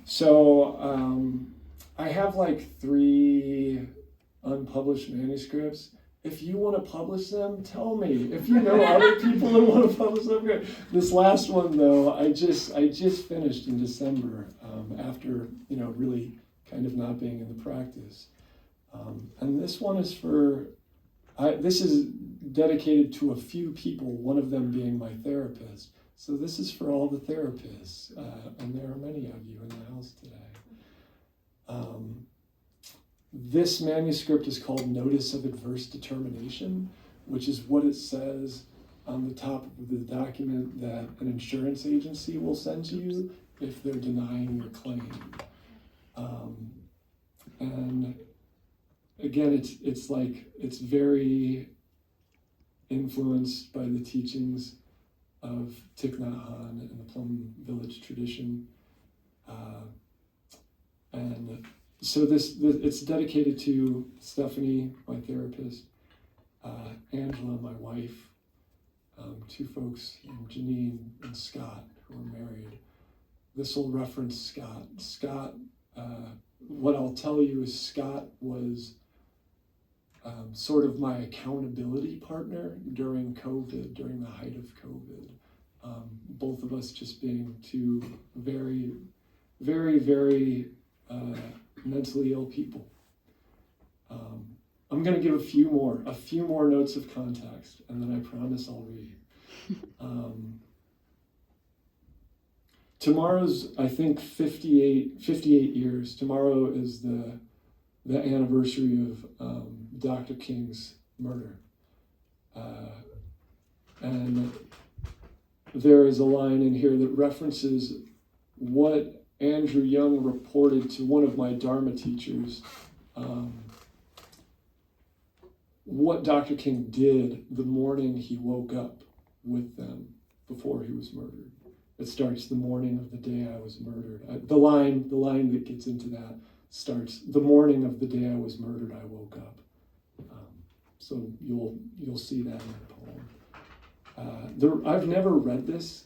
So I have like 3 unpublished manuscripts. If you want to publish them, tell me. If you know other people that want to publish them, good. This last one though, I just finished in December after really kind of not being in the practice. And this one is this is dedicated to a few people, one of them being my therapist. So this is for all the therapists, and there are many of you in the house today. This manuscript is called Notice of Adverse Determination, which is what it says on the top of the document that an insurance agency will send to you if they're denying your claim. And again, it's very influenced by the teachings of Thich Nhat Hanh and the Plum Village tradition. And so it's dedicated to Stephanie, my therapist, Angela, my wife, 2 folks, Janine and Scott, who are married. This will reference Scott. Scott, what I'll tell you is Scott was sort of my accountability partner during COVID, during the height of COVID. Both of us just being 2 very, very, very mentally ill people. I'm going to give a few more notes of context, and then I promise I'll read. Tomorrow's, I think, 58 years. Tomorrow is the anniversary of Dr. King's murder. And there is a line in here that references what Andrew Young reported to one of my Dharma teachers, what Dr. King did the morning he woke up with them before he was murdered. It starts the morning of the day I was murdered. The line that gets into that starts the morning of the day I was murdered, I woke up. So you'll see that in the poem. I've never read this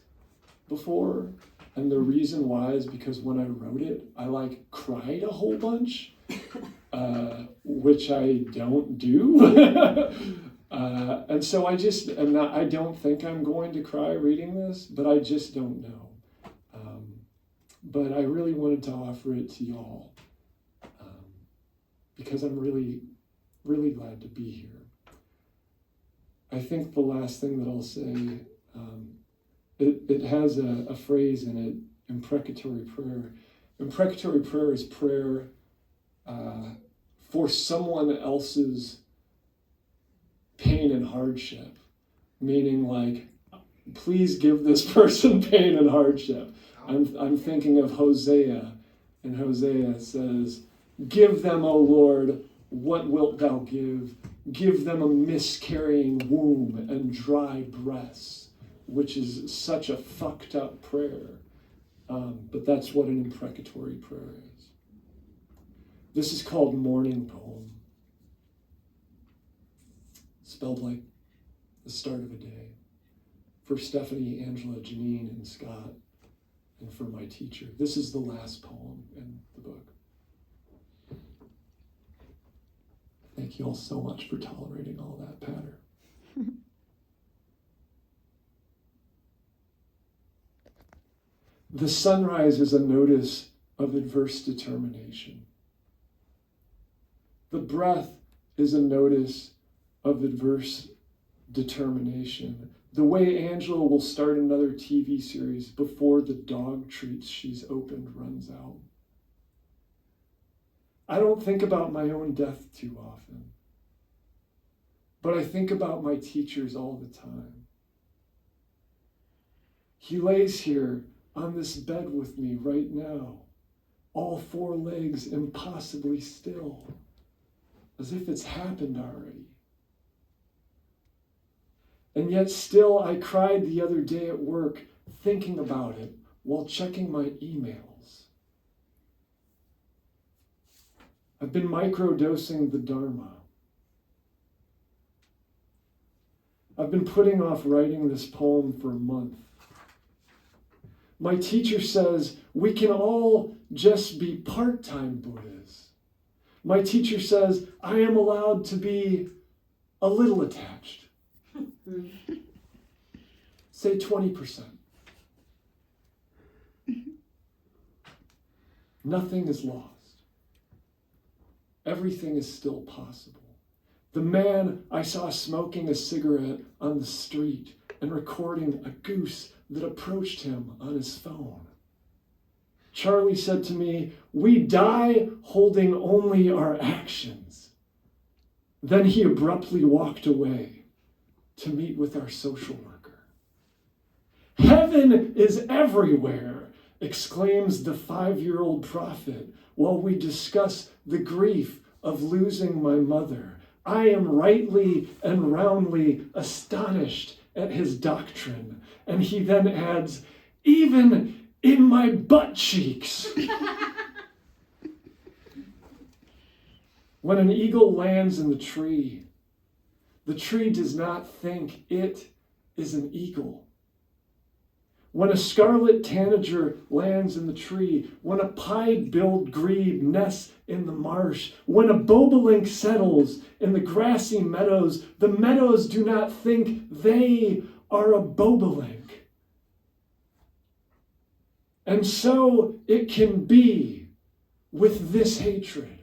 before, and the reason why is because when I wrote it, I cried a whole bunch, which I don't do. And so I don't think I'm going to cry reading this, but I just don't know. But I really wanted to offer it to y'all, because I'm really, really glad to be here. I think the last thing that I'll say, it has a phrase in it, imprecatory prayer. Imprecatory prayer is prayer for someone else's pain and hardship, meaning please give this person pain and hardship. I'm thinking of Hosea, and Hosea says, give them, O Lord, what wilt thou give? Give them a miscarrying womb and dry breasts, which is such a fucked up prayer. But that's what an imprecatory prayer is. This is called Morning Poem, spelled like the start of a day, for Stephanie, Angela, Janine, and Scott, and for my teacher. This is the last poem in the book. Thank you all so much for tolerating all that patter. The sunrise is a notice of adverse determination. The breath is a notice of adverse determination. The way Angela will start another TV series before the dog treats she's opened runs out. I don't think about my own death too often, but I think about my teachers all the time. He lays here on this bed with me right now, all 4 legs impossibly still, as if it's happened already. And yet still I cried the other day at work thinking about it while checking my emails. I've been microdosing the Dharma. I've been putting off writing this poem for a month. My teacher says we can all just be part-time Buddhas. My teacher says I am allowed to be a little attached. Say 20%. Nothing is lost. Everything is still possible. The man I saw smoking a cigarette on the street and recording a goose that approached him on his phone. Charlie said to me, "We die holding only our actions." Then he abruptly walked away to meet with our social worker. "Heaven is everywhere," exclaims the 5-year-old prophet while we discuss the grief of losing my mother. I am rightly and roundly astonished at his doctrine. And he then adds, "Even in my butt cheeks." When an eagle lands in the tree does not think it is an eagle. When a scarlet tanager lands in the tree, when a pied-billed grebe nests in the marsh, when a bobolink settles in the grassy meadows, the meadows do not think they are a bobolink. And so it can be with this hatred,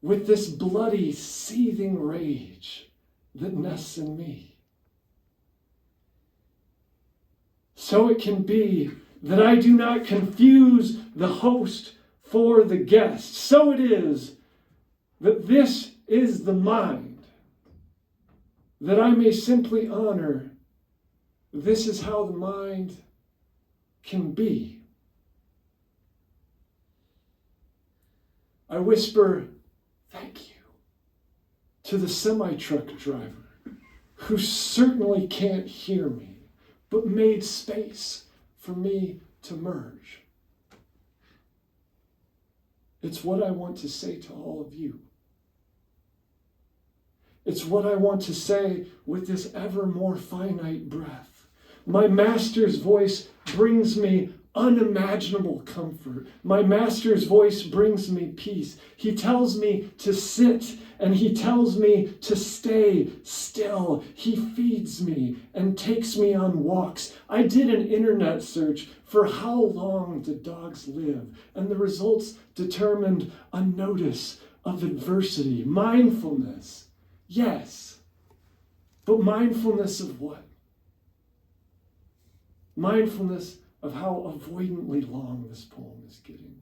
with this bloody, seething rage that nests in me. So it can be that I do not confuse the host for the guest. So it is that this is the mind, that I may simply honor. This is how the mind can be. I whisper, "Thank you," to the semi-truck driver who certainly can't hear me, but made space for me to merge. It's what I want to say to all of you. It's what I want to say with this ever more finite breath. My master's voice brings me unimaginable comfort. My master's voice brings me peace. He tells me to sit and he tells me to stay still. He feeds me and takes me on walks. I did an internet search for how long do dogs live, and the results determined a notice of adversity. Mindfulness, yes, but mindfulness of what? Mindfulness of how avoidantly long this poem is getting.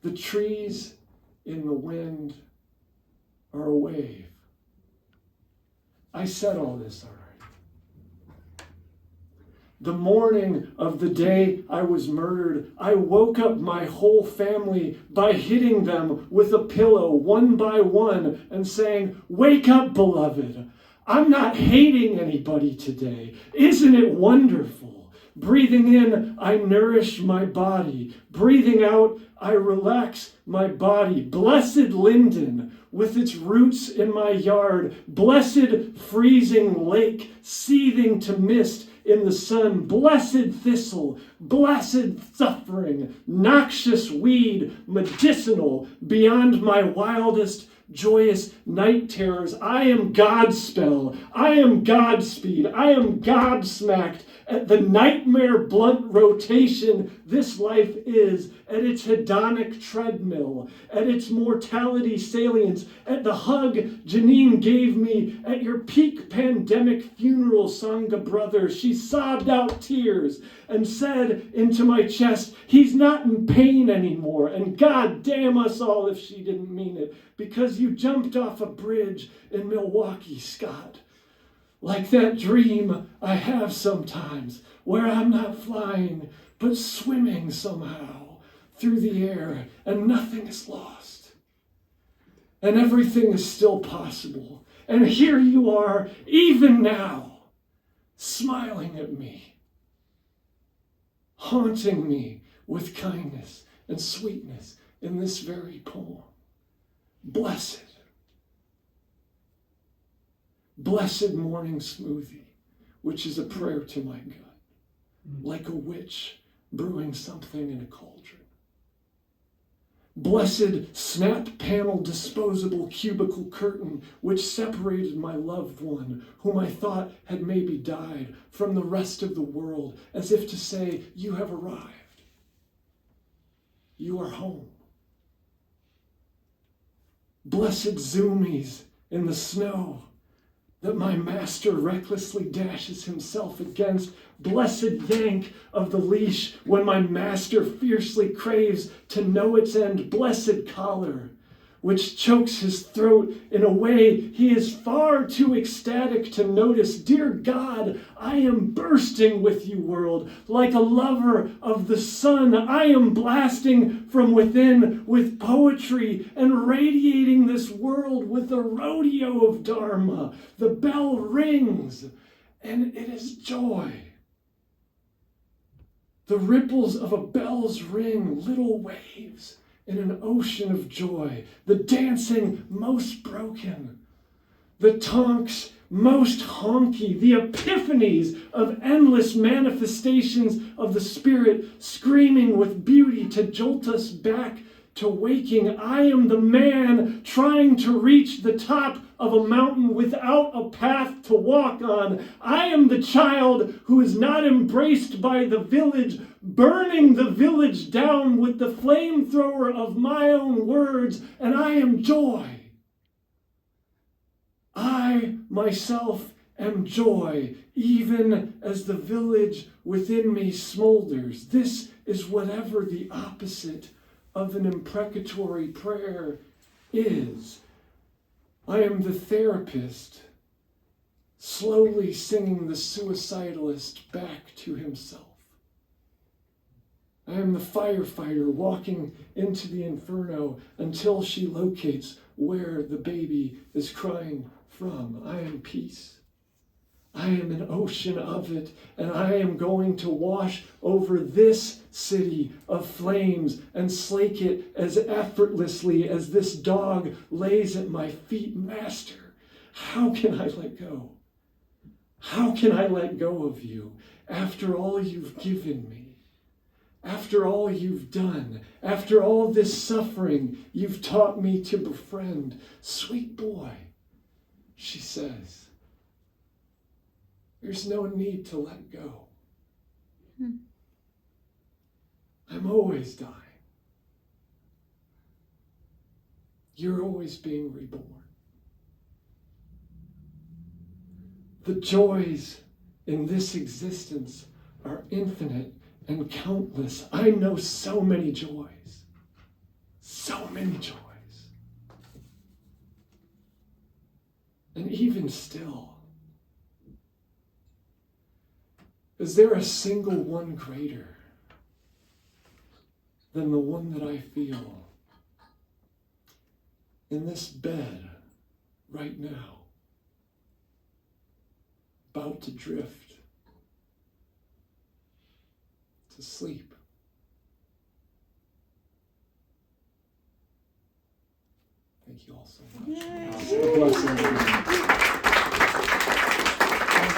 The trees in the wind are a wave. I said all this already. The morning of the day I was murdered, I woke up my whole family by hitting them with a pillow one by one and saying, "Wake up, beloved. I'm not hating anybody today. Isn't it wonderful? Breathing in, I nourish my body. Breathing out, I relax my body. Blessed linden with its roots in my yard. Blessed freezing lake seething to mist in the sun. Blessed thistle, blessed suffering, noxious weed, medicinal beyond my wildest joyous night terrors. I am Godspell. I am Godspeed. I am gobsmacked at the nightmare blunt rotation this life is, at its hedonic treadmill, at its mortality salience, at the hug Janine gave me at your peak pandemic funeral, Sangha brother. She sobbed out tears and said into my chest, "He's not in pain anymore." And God damn us all if she didn't mean it, because you jumped off a bridge in Milwaukee, Scott. Like that dream I have sometimes where I'm not flying, but swimming somehow through the air and nothing is lost. And everything is still possible. And here you are, even now, smiling at me, haunting me with kindness and sweetness in this very poem. Blessed morning smoothie which is a prayer to my gut, like a witch brewing something in a cauldron. Blessed snap panel disposable cubicle curtain which separated my loved one, whom I thought had maybe died, from the rest of the world, as if to say, you have arrived. You are home. Blessed zoomies in the snow that my master recklessly dashes himself against. Blessed yank of the leash when my master fiercely craves to know its end. Blessed collar, which chokes his throat in a way he is far too ecstatic to notice. Dear God, I am bursting with you, world, like a lover of the sun. I am blasting from within with poetry and radiating this world with a rodeo of Dharma. The bell rings, and it is joy. The ripples of a bell's ring, little waves in an ocean of joy, the dancing most broken, the tonks most honky, the epiphanies of endless manifestations of the Spirit screaming with beauty to jolt us back to waking. I am the man trying to reach the top of a mountain without a path to walk on. I am the child who is not embraced by the village, burning the village down with the flamethrower of my own words, and I am joy. I myself am joy, even as the village within me smolders. This is whatever the opposite of an imprecatory prayer is. I am the therapist, slowly singing the suicidalist back to himself. I am the firefighter walking into the inferno until she locates where the baby is crying from. I am peace. I am an ocean of it, and I am going to wash over this city of flames and slake it as effortlessly as this dog lays at my feet. Master, how can I let go? How can I let go of you after all you've given me? After all you've done, after all this suffering you've taught me to befriend? Sweet boy, she says, there's no need to let go. I'm always dying. You're always being reborn. The joys in this existence are infinite and countless. I know so many joys. So many joys. And even still, is there a single one greater than the one that I feel in this bed right now, about to drift to sleep? Thank you all so much. Yay. It's a blessing.